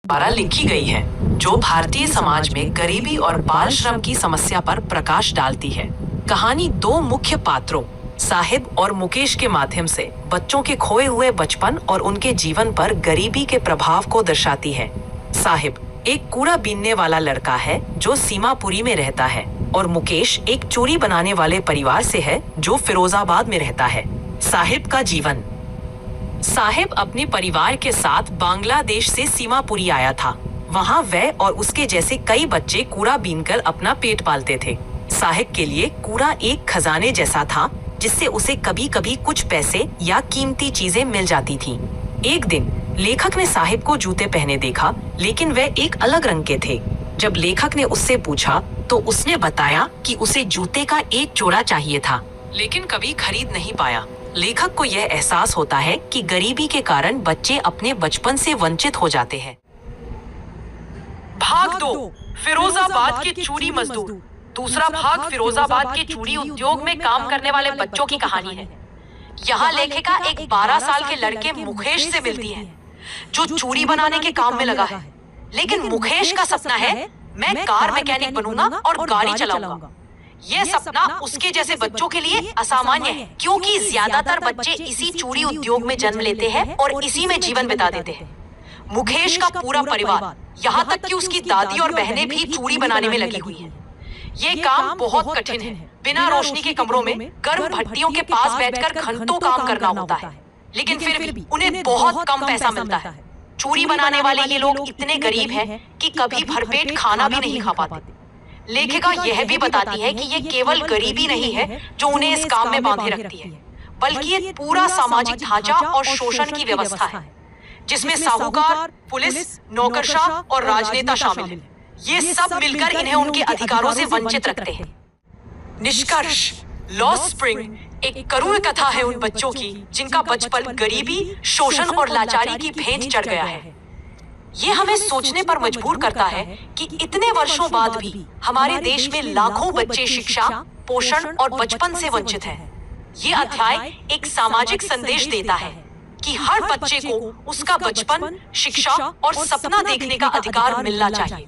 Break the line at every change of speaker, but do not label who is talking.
द्वारा लिखी गई है, जो भारतीय समाज में गरीबी और बाल श्रम की समस्या पर प्रकाश डालती है। कहानी दो मुख्य पात्रों साहिब और मुकेश के माध्यम से बच्चों के खोए हुए बचपन और उनके जीवन पर गरीबी के प्रभाव को दर्शाती है। साहिब एक कूड़ा बीनने वाला लड़का है जो सीमापुरी में रहता है और मुकेश एक चूड़ी बनाने वाले परिवार से है जो फिरोजाबाद में रहता है। साहिब का जीवन। साहिब अपने परिवार के साथ बांग्लादेश से सीमापुरी आया था। वहाँ वह और उसके जैसे कई बच्चे कूड़ा बीनकर अपना पेट पालते थे। साहिब के लिए कूड़ा एक खजाने जैसा था जिससे उसे कभी कभी कुछ पैसे या कीमती चीजें मिल जाती थीं। एक दिन लेखक ने साहिब को जूते पहने देखा, लेकिन वह एक अलग रंग के थे। जब लेखक ने उससे पूछा तो उसने बताया कि उसे जूते का एक जोड़ा चाहिए था, लेकिन कभी खरीद नहीं पाया। लेखक को यह एहसास होता है कि गरीबी के कारण बच्चे अपने बचपन से वंचित हो जाते हैं। भाग 2 फिरोजाबाद के चूड़ी मजदूर। दूसरा भाग फिरोजाबाद के चूड़ी उद्योग में काम करने वाले बच्चों की कहानी है। यहाँ लेखिका एक 12 साल के लड़के मुकेश से मिलती है जो चूड़ी बनाने के काम में लगा है। लेकिन मुकेश का सपना है मैं कार मैकेनिक बनूंगा और गाड़ी चलाऊंगा। यह सपना उसके जैसे बच्चों के लिए असामान्य है, क्योंकि ज्यादातर बच्चे इसी चूड़ी उद्योग में जन्म लेते हैं और इसी में जीवन बिता देते हैं। मुकेश का पूरा परिवार, यहाँ तक कि उसकी दादी और बहनें भी चूड़ी बनाने में लगी हुई हैं। ये काम बहुत कठिन है। बिना रोशनी के कमरों में गर्म भट्टियों के पास बैठकर घंटों काम करना होता है, लेकिन फिर भी उन्हें बहुत कम पैसा मिलता है। चूड़ी बनाने वाले ये लोग इतने गरीब हैं कि कभी भरपेट खाना भी नहीं खा पाते। लेखिका यह भी बताती है कि ये केवल गरीबी नहीं है जो उन्हें इस काम में बांधे रखती है, बल्कि ये पूरा सामाजिक ढांचा और शोषण की व्यवस्था है जिसमें साहूकार, पुलिस, नौकरशाह और राजनेता शामिल हैं। ये सब मिलकर इन्हें उनके अधिकारों से वंचित रखते हैं। निष्कर्ष, लॉस्ट स्प्रिंग एक करुण कथा है उन बच्चों की जिनका बचपन गरीबी, शोषण और लाचारी की भेंट चढ़ गया है। ये हमें सोचने पर मजबूर करता है कि इतने वर्षों बाद भी हमारे देश में लाखों बच्चे शिक्षा, पोषण और बचपन से वंचित हैं। ये अध्याय एक सामाजिक संदेश देता है कि हर बच्चे को उसका बचपन, शिक्षा और सपना देखने का अधिकार मिलना चाहिए।